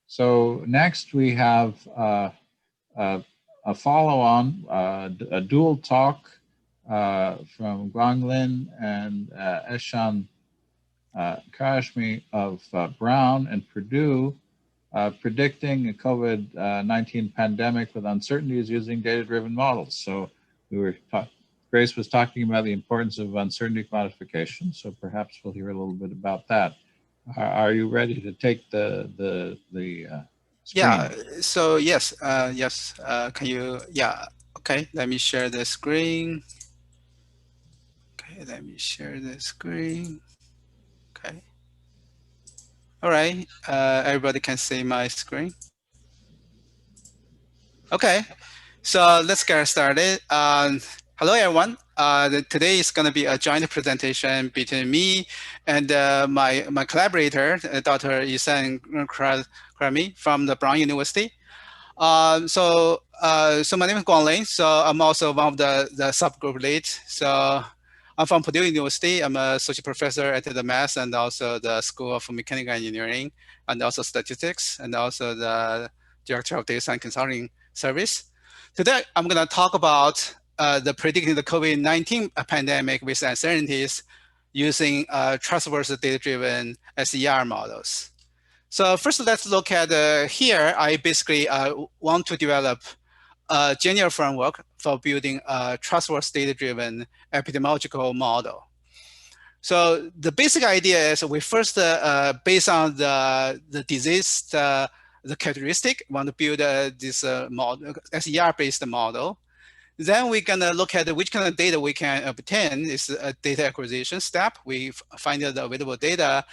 So next we have a follow-on, a dual talk from Guang Lin and Ehsan Kharazmi of Brown and Purdue, predicting a COVID-19 pandemic with uncertainties using data-driven models. So Grace was talking about the importance of uncertainty quantification, so perhaps we'll hear a little bit about that. Are you ready to take the screen? Yeah, so yes, can you, okay, let me share the screen. Okay, let me share the screen. Okay. All right, everybody can see my screen. Okay, so let's get started. Hello, everyone. Today is going to be a joint presentation between me and my collaborator, Dr. Ehsan Kharazmi from the Brown University. So my name is Guang Lin. So I'm also one of the subgroup leads. So I'm from Purdue University. I'm an associate professor at the Math and also the School of Mechanical Engineering and also Statistics and also the Director of Data Science Consulting Service. Today, I'm going to talk about the predicting the COVID-19 pandemic with uncertainties using trustworthy data-driven SER models. So first, let's look at here. I basically want to develop a general framework for building a trustworthy data-driven epidemiological model. So the basic idea is we first, based on the disease, the characteristic, want to build this model, SER-based model. Then we're gonna look at which kind of data we can obtain. Is a data acquisition step. We find the available data.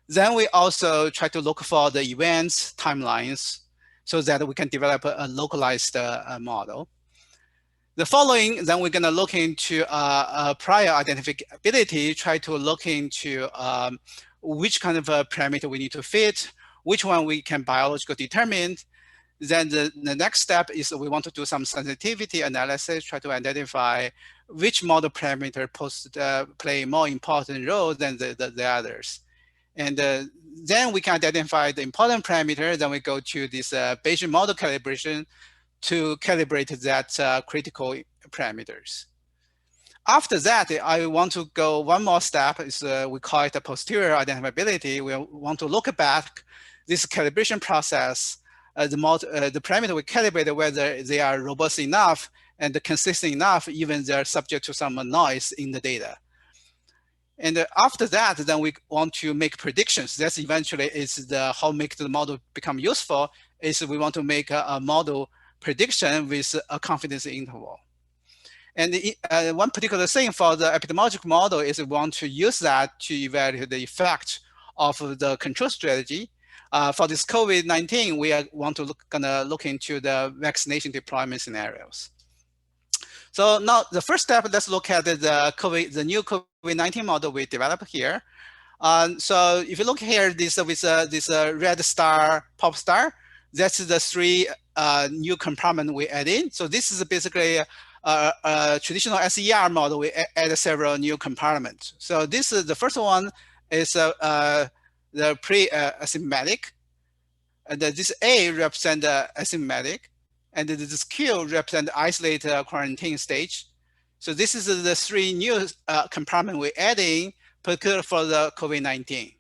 Then we also try to look for the events, timelines, so that we can develop a localized model. The following, then we're gonna look into prior identifiability, try to look into which kind of parameter we need to fit, which one we can biologically determine. Then the next step is we want to do some sensitivity analysis, try to identify which model parameter play more important role than the others. And then we can identify the important parameter, then we go to this Bayesian model calibration to calibrate that critical parameters. After that, I want to go one more step, is we call it a posterior identifiability. We want to look back this calibration process, the parameter we calibrate, whether they are robust enough and consistent enough, even they're subject to some noise in the data. And after that, then we want to make predictions. That's eventually is how make the model become useful, is we want to make a model prediction with a confidence interval. And one particular thing for the epidemiologic model is we want to use that to evaluate the effect of the control strategy. For this COVID-19, we want to gonna look into the vaccination deployment scenarios. So now the first step, let's look at the new COVID-19 model we developed here. So if you look here, this red star, pop star, that's the three new compartment we add in. So this is basically a traditional SER model. We add several new compartments. So this is the first one is the pre-asymptomatic. And this A represent the asymptomatic. And this Q represent the isolated quarantine stage. So this is the three new compartment we're adding, particularly for the COVID-19.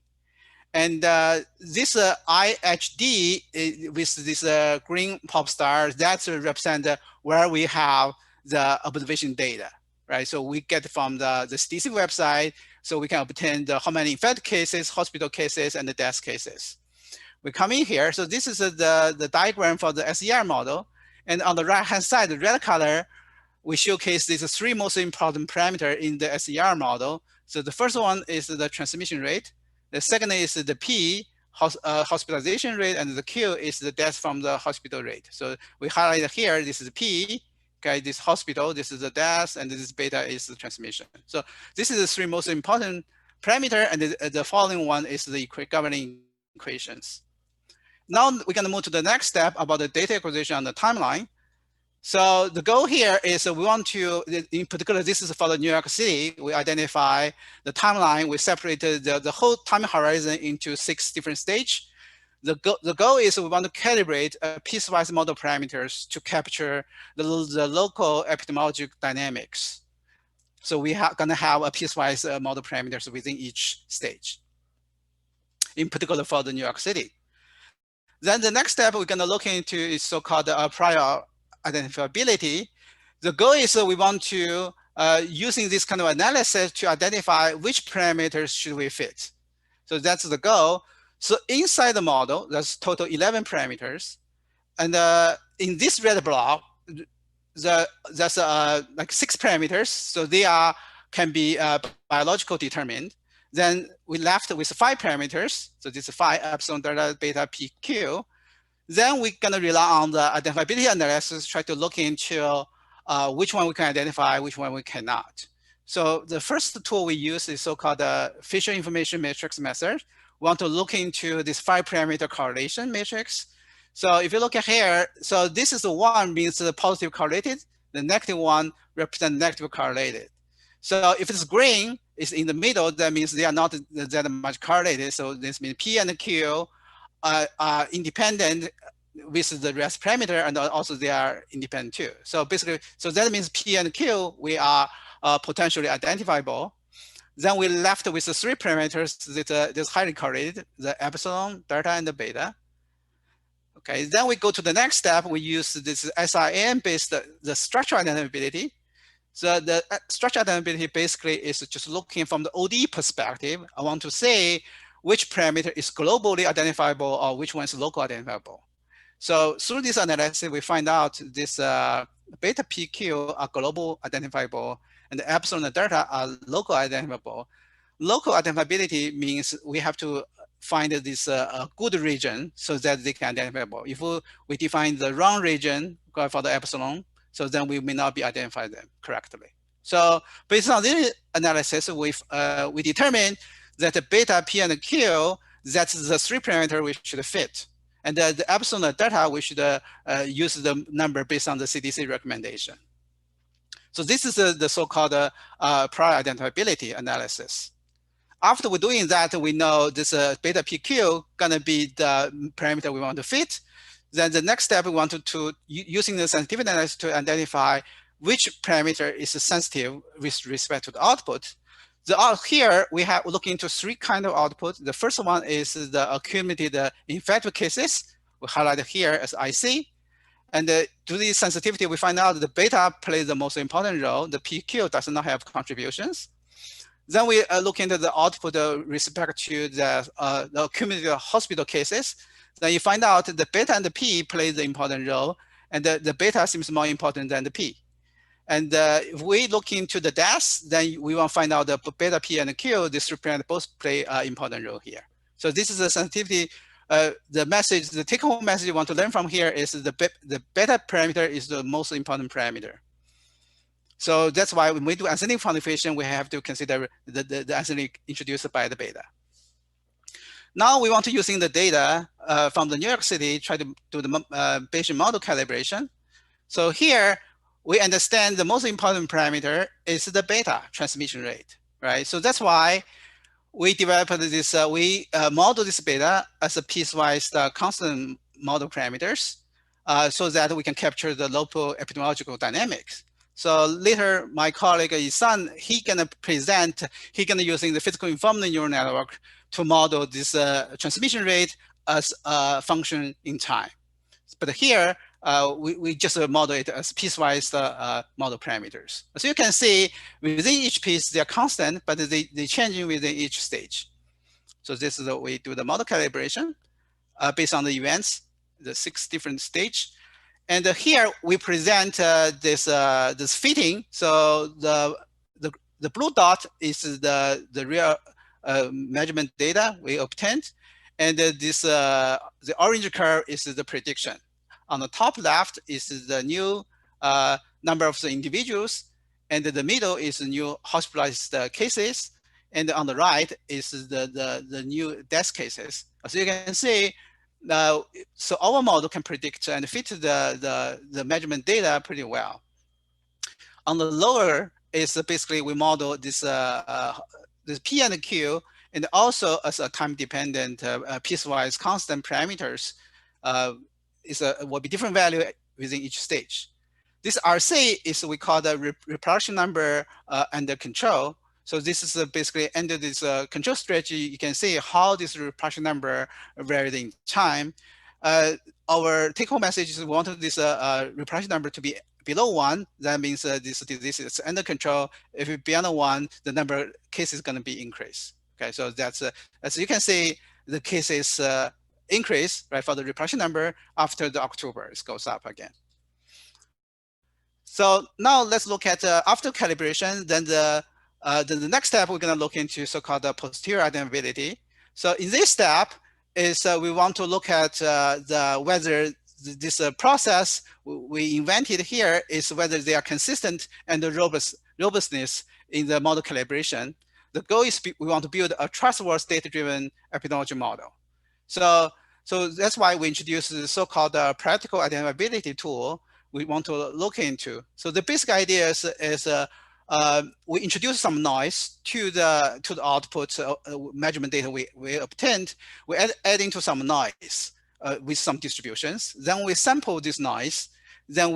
And this IHD with this green pop star, that represent where we have the observation data, right? So we get from the CDC website, so we can obtain how many infected cases, hospital cases, and the death cases. We come in here, so this is the diagram for the SER model. And on the right-hand side, the red color, we showcase these three most important parameters in the SER model. So the first one is the transmission rate. The second is the P, hospitalization rate, and the Q is the death from the hospital rate. So we highlight here, this is P, okay, this hospital, this is the death, and this beta is the transmission. So this is the three most important parameter, and the following one is the governing equations. Now we're gonna move to the next step about the data acquisition on the timeline. So the goal here is we want to, in particular, this is for the New York City, we identify the timeline, we separated the whole time horizon into 6 different stages. The goal is we want to calibrate a piecewise model parameters to capture the local epidemiologic dynamics. So we are going to have a piecewise model parameters within each stage, in particular for the New York City. Then the next step we're going to look into is so-called prior identifiability. The goal is we want to, using this kind of analysis to identify which parameters should we fit. So that's the goal. So inside the model, there's total 11 parameters. And in this red block, there's like 6 parameters. So they can be biological determined. Then we left with 5 parameters. So this is 5 epsilon, delta, beta, PQ. Then we're going to rely on the identifiability analysis, try to look into which one we can identify, which one we cannot. So the first tool we use is so-called facial information matrix method. We want to look into this 5-parameter correlation matrix. So if you look at here, so this is the one means the positive correlated, the negative one represents negative correlated. So if it's green, it's in the middle, that means they are not that much correlated. So this means P and Q are independent with the rest parameter, and also they are independent too. So basically, so that means P and Q, we are potentially identifiable. Then we left with the 3 parameters that is highly correlated, the epsilon, delta, and the beta. Okay, then we go to the next step. We use this SIM-based the structural identifiability. So the structural identifiability basically is just looking from the OD perspective. I want to say which parameter is globally identifiable or which one is local identifiable. So through this analysis, we find out this beta PQ are global identifiable and the epsilon and delta are local identifiable. Local identifiability means we have to find this good region so that they can identifiable. If we define the wrong region for the epsilon, so then we may not be identifying them correctly. So based on this analysis, we determined that the beta, P, and Q, that's the 3 parameter we should fit. And the epsilon and delta, we should use the number based on the CDC recommendation. So this is the so-called prior identifiability analysis. After we're doing that, we know this beta PQ gonna be the parameter we want to fit. Then the next step, we want to using the sensitivity analysis to identify which parameter is sensitive with respect to the output. Here we have look into 3 kinds of output. The first one is the accumulated infected cases. We highlight here as IC. And to the sensitivity, we find out that the beta plays the most important role. The PQ does not have contributions. Then we look into the output with respect to the accumulated hospital cases. Then you find out the beta and the P play the important role, and the beta seems more important than the P. And if we look into the deaths, then we want to find out the beta, P, and Q, these 3 parameters both play an important role here. So this is the sensitivity. The message, the take-home message you want to learn from here is the beta parameter is the most important parameter. So that's why when we do uncertainty quantification, we have to consider the uncertainty introduced by the beta. Now we want to using the data from the New York City, try to do the Bayesian model calibration. So here we understand the most important parameter is the beta transmission rate, right? So that's why we developed this, we model this beta as a piecewise constant model parameters so that we can capture the local epidemiological dynamics. So later, my colleague Ehsan, he gonna using the physical informant neural network to model this transmission rate as a function in time. But here, we just model it as piecewise model parameters. So you can see within each piece, they're constant, but they changing within each stage. So this is the way we do the model calibration based on the events, the 6 different stages. And here we present this fitting. So the blue dot is the real measurement data we obtained, and the orange curve is the prediction. On the top left is the new number of the individuals, and the middle is the new hospitalized cases, and on the right is the new death cases. So you can see. So our model can predict and fit the measurement data pretty well. On the lower is basically we model this P and Q, and also as a time-dependent piecewise constant parameters will be different value within each stage. This RC is we call the reproduction number under control. So this is basically under this control strategy. You can see how this reproduction number varies in time. Our take-home message is we want this reproduction number to be below 1. That means this disease is under control. If it's beyond 1, the number of cases is going to be increased. Okay, so that's as you can see, the cases increase right for the reproduction number after the October. It goes up again. So now let's look at after calibration. Then the next step we're going to look into so-called posterior identifiability. So in this step is we want to look at whether this process we invented here is whether they are consistent and the robustness in the model calibration. The goal is we want to build a trustworthy data-driven epidemiological model. So that's why we introduced the so-called practical identifiability tool we want to look into. So the basic idea is we introduce some noise to the output measurement data we obtained. We add into some noise with some distributions. Then we sample this noise. Then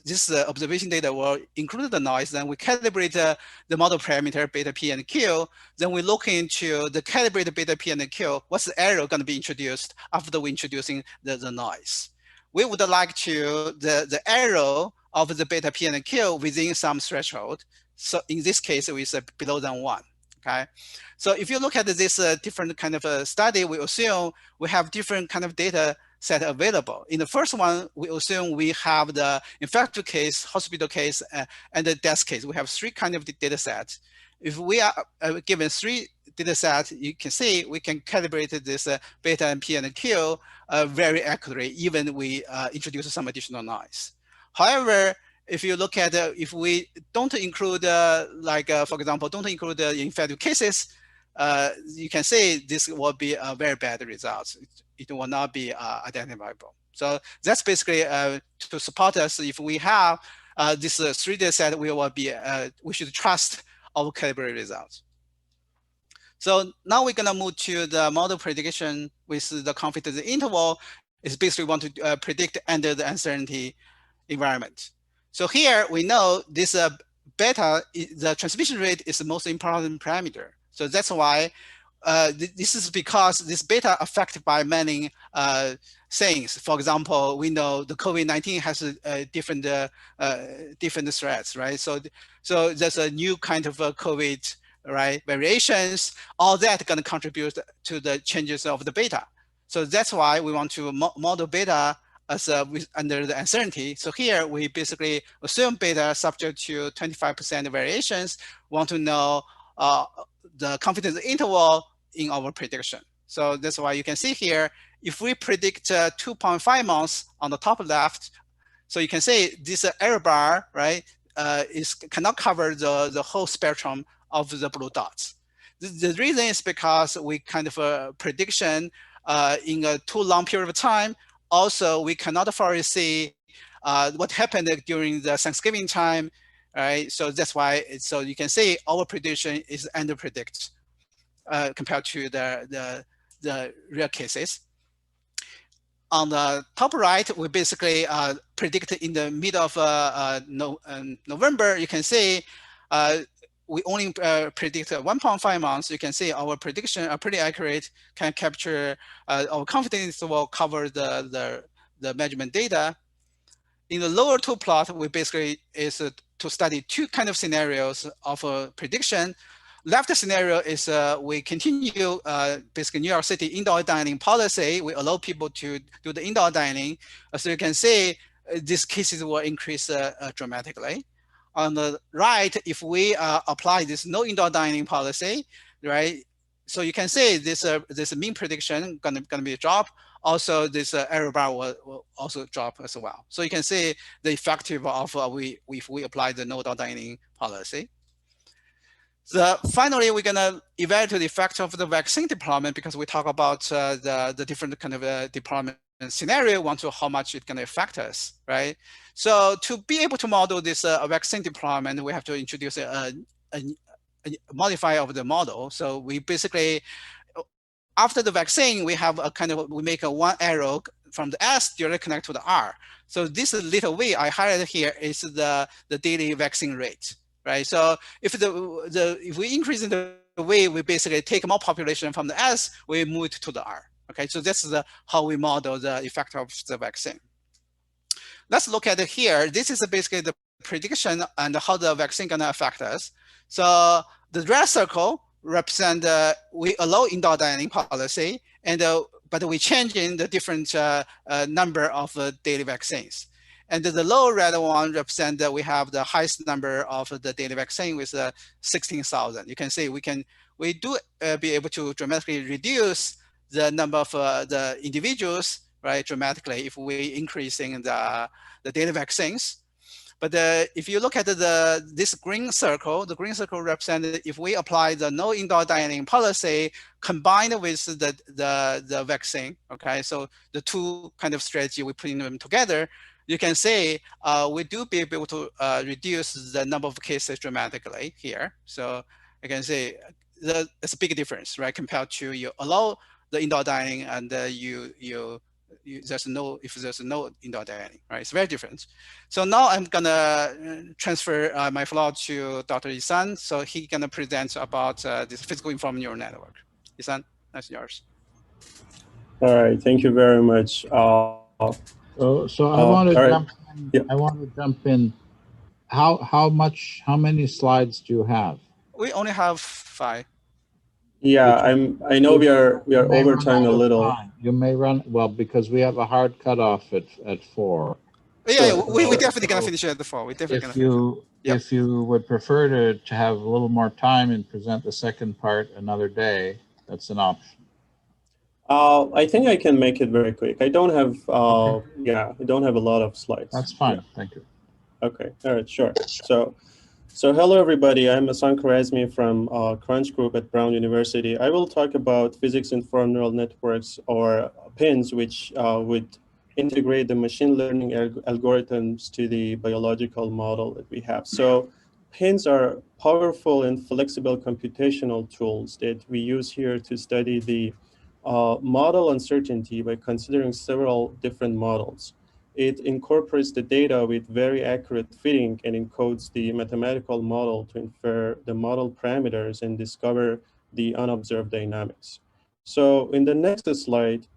this observation data will include the noise. Then we calibrate the model parameter beta p and q. Then we look into the calibrated beta p and q. What's the error going to be introduced after we introducing the noise? We would like to the error of the beta p and q within some threshold. So in this case, it's below than 1. Okay. So if you look at this different kind of study, we assume we have different kind of data set available. In the first one, we assume we have the infected case, hospital case, and the death case. We have 3 kind of data sets. If we are given 3 data sets, you can see we can calibrate this beta and p and q very accurately, even we introduce some additional noise. However, if you look at if we don't include for example, don't include the infected cases, you can say this will be a very bad result. It will not be identifiable. So that's basically to support us. If we have this 3 data set, we should trust our calibrated results. So now we're gonna move to the model prediction with the confidence interval. Is basically want to predict under the uncertainty environment. So here we know this beta, the transmission rate is the most important parameter. So that's why this is because this beta affected by many things. For example, we know the COVID-19 has different threats, right? So there's a new kind of COVID, right? Variations, all that going to contribute to the changes of the beta. So that's why we want to model beta as under the uncertainty. So here we basically assume beta subject to 25% variations. Want to know the confidence interval in our prediction. So that's why you can see here, if we predict 2.5 months on the top left, so you can say this error bar, right, cannot cover the whole spectrum of the blue dots. The reason is because we kind of prediction in a too long period of time. Also, we cannot foresee what happened during the Thanksgiving time, right? So that's why, so you can see our prediction is under predict compared to the real cases. On the top right, we basically predict in the middle of November. You can see we only predict 1.5 months. You can see our prediction are pretty accurate, can capture our confidence will cover the measurement data. In the lower 2 plot, we basically is to study 2 kind of scenarios of prediction. Left scenario is we continue basically New York City indoor dining policy. We allow people to do the indoor dining. So you can see these cases will increase dramatically. On the right, if we apply this no indoor dining policy, right? So you can see this mean prediction gonna be a drop. Also, this error bar will also drop as well. So you can see the effective of if we apply the no indoor dining policy. So finally, we're gonna evaluate the effect of the vaccine deployment because we talk about the different kind of deployment scenario, want to how much it's gonna affect us, right? So to be able to model this vaccine deployment, we have to introduce modifier of the model. So we basically, after the vaccine, we have a kind of, we make a one arrow from the S directly connect to the R. So this little V I highlighted here is the daily vaccine rate, right? So if if we increase in the V, we basically take more population from the S, we move it to the R. Okay, so that's how we model the effect of the vaccine. Let's look at it here. This is basically the prediction and how the vaccine gonna affect us. So the red circle represent we allow indoor dining policy, and but we change in the different number of daily vaccines. And the low red one represent that we have the highest number of the daily vaccine with 16,000. You can see we do be able to dramatically reduce the number of the individuals, right, dramatically if we increasing the daily vaccines. But if you look at this green circle, the green circle represents if we apply the no indoor dining policy combined with the vaccine, okay? So the two kind of strategy, we put them together, you can say we do be able to reduce the number of cases dramatically here. So I can say it's a big difference, right? Compared to you allow the indoor dining and there's no indoor dining, right? It's very different. So now I'm gonna transfer my floor to Dr. Ehsan. So he's gonna present about this physical informed neural network. Ehsan, that's yours. All right, thank you very much. So I want to jump in. Yeah. I want to jump in. How many slides do you have? We only have 5. Yeah, I know we are over time a little. You may run well because we have a hard cutoff at 4. Yeah, we definitely gonna finish it at the 4. We definitely gonna finish it. If you would prefer to have a little more time and present the second part another day, that's an option. I think I can make it very quick. I don't have I don't have a lot of slides. That's fine. Yeah. Thank you. Okay. All right. Sure. So hello everybody. I'm Lin Kharazmi from Crunch Group at Brown University. I will talk about physics-informed neural networks, or PINNs, which would integrate the machine learning algorithms to the biological model that we have. So PINNs are powerful and flexible computational tools that we use here to study the model uncertainty by considering several different models. It incorporates the data with very accurate fitting and encodes the mathematical model to infer the model parameters and discover the unobserved dynamics. So in the next slide,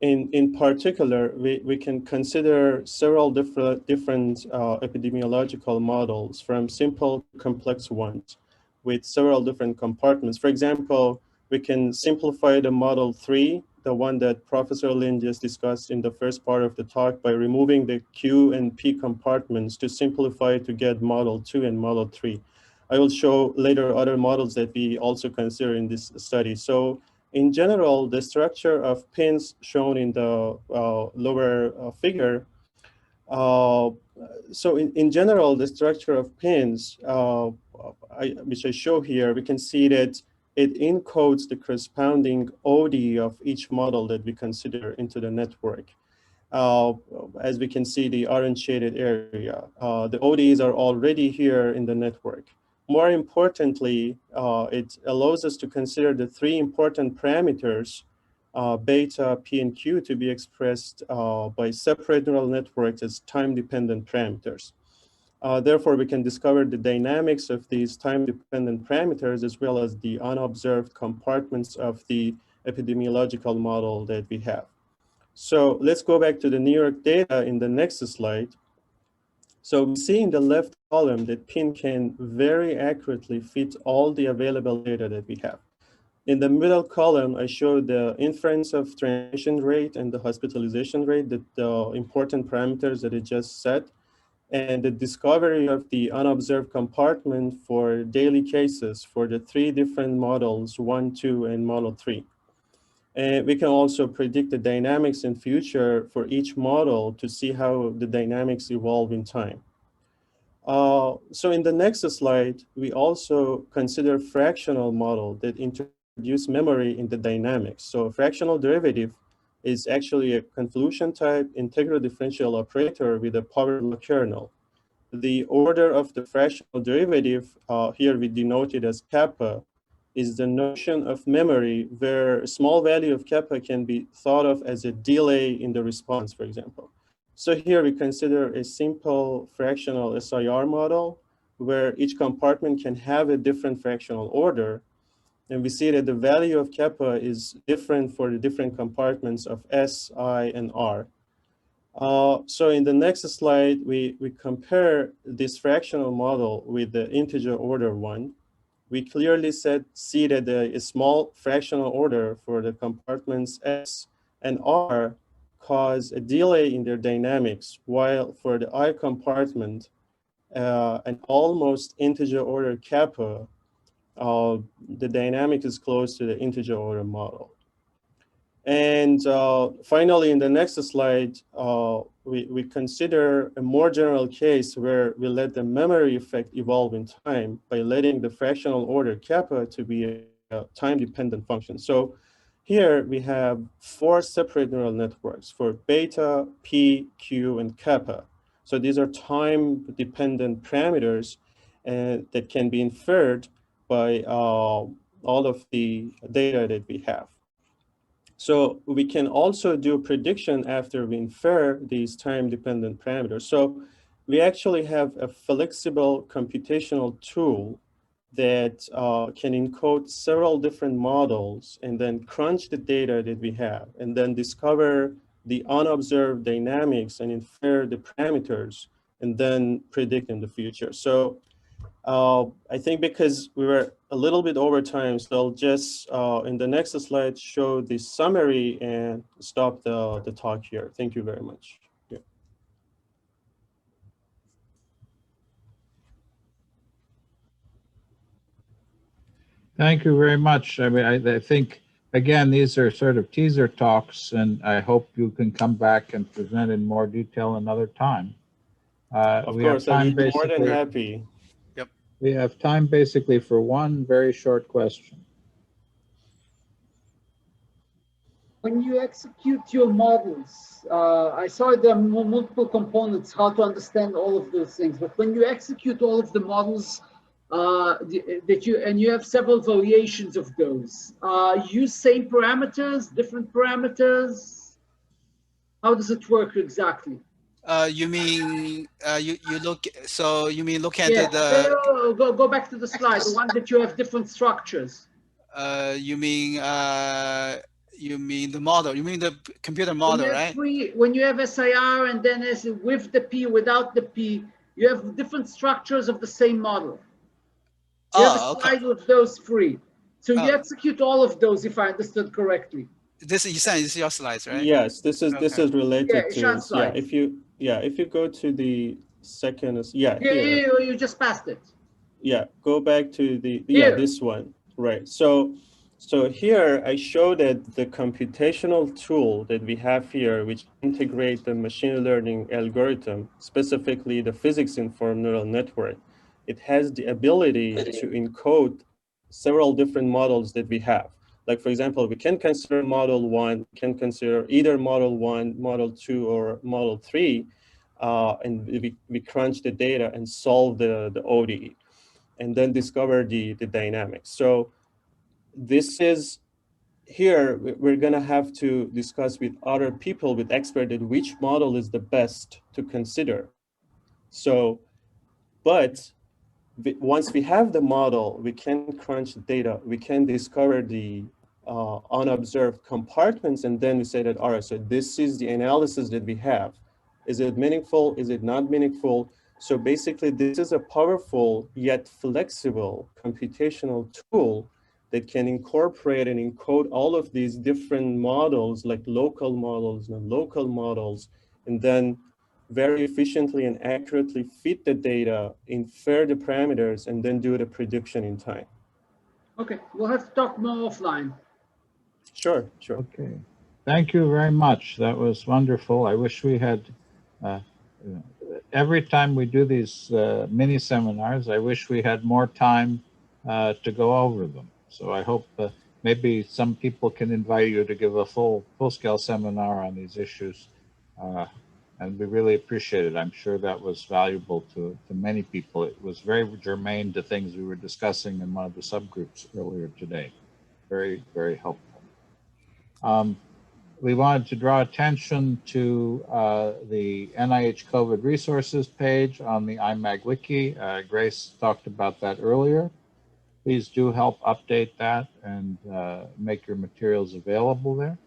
in particular, we can consider several different epidemiological models, from simple to complex ones with several different compartments. For example, we can simplify the model 3, the one that Professor Lin just discussed in the first part of the talk, by removing the Q and P compartments to simplify to get model 2 and model 3. I will show later other models that we also consider in this study. So in general, the structure of PINNs shown in the lower figure, so in general, the structure of PINNs, which I show here, we can see that it encodes the corresponding OD of each model that we consider into the network. As we can see, the orange shaded area, the ODs are already here in the network. More importantly, it allows us to consider the 3 important parameters, beta, P, and Q, to be expressed by separate neural networks as time-dependent parameters. Therefore, we can discover the dynamics of these time-dependent parameters as well as the unobserved compartments of the epidemiological model that we have. So let's go back to the New York data in the next slide. So we see in the left column that PINN can very accurately fit all the available data that we have. In the middle column, I show the inference of transmission rate and the hospitalization rate, the important parameters that I just said, and the discovery of the unobserved compartment for daily cases for the 3 different models, 1, 2, and model 3. And we can also predict the dynamics in future for each model to see how the dynamics evolve in time. So in the next slide, we also consider fractional model that introduce memory in the dynamics. So a fractional derivative is actually a convolution type integral differential operator with a power law kernel. the order of the fractional derivative, here we denote it as kappa, is the notion of memory where a small value of kappa can be thought of as a delay in the response, for example. So here we consider a simple fractional SIR model where each compartment can have a different fractional order. And we see that the value of kappa is different for the different compartments of S, I, and R. So in the next slide, we compare this fractional model with the integer order one. We clearly see that a small fractional order for the compartments S and R cause a delay in their dynamics, while for the I compartment, an almost integer order kappa, the dynamic is close to the integer order model. And finally, in the next slide, we consider a more general case where we let the memory effect evolve in time by letting the fractional order kappa to be a time-dependent function. So here we have 4 separate neural networks for beta, P, Q, and kappa. So these are time-dependent parameters that can be inferred by all of the data that we have. So we can also do prediction after we infer these time-dependent parameters. So we actually have a flexible computational tool that can encode several different models and then crunch the data that we have and then discover the unobserved dynamics and infer the parameters and then predict in the future. So I think because we were a little bit over time, so I'll just, in the next slide, show the summary and stop the talk here. Thank you very much. Yeah. Thank you very much. I mean, I think, again, these are sort of teaser talks, and I hope you can come back and present in more detail another time. Of course, I'd be more than happy. Yep. We have time basically for one very short question. When you execute your models, I saw the multiple components, how to understand all of those things. But when you execute all of the models you have several variations of those, use same parameters, different parameters. How does it work exactly? You mean you look? So you mean look at the? Go back to the slide, the one that you have different structures. You mean the model? You mean the computer model, right? When you have SIR and then with the P, without the P, you have different structures of the same model. You have a slide with those 3. So you execute all of those, if I understood correctly. This is your slides, right? Yes, this is related to if you go to the second you just passed it. Yeah, go back to the this one, right? So here I show that the computational tool that we have here, which integrate the machine learning algorithm, specifically the physics-informed neural network, it has the ability to encode several different models that we have. Like, for example, we can consider model 1, can consider either model 1, model 2, or model 3, and we crunch the data and solve the ODE, and then discover the dynamics. So this is, here, we're gonna have to discuss with other people, with experts, which model is the best to consider. So, but once we have the model, we can crunch the data, we can discover the unobserved compartments, and then we say that, all right, so this is the analysis that we have. Is it meaningful? Is it not meaningful? So basically, this is a powerful yet flexible computational tool that can incorporate and encode all of these different models, like local models and local models, and then very efficiently and accurately fit the data, infer the parameters, and then do the prediction in time. Okay, we'll have to talk more offline. Sure. Okay, thank you very much. That was wonderful. I wish we had, every time we do these mini seminars, I wish we had more time to go over them. So I hope maybe some people can invite you to give a full-scale seminar on these issues and we really appreciate it. I'm sure that was valuable to many people. It was very germane to things we were discussing in one of the subgroups earlier today. Very, very helpful. We wanted to draw attention to the NIH COVID resources page on the IMAG wiki. Grace talked about that earlier. Please do help update that and make your materials available there.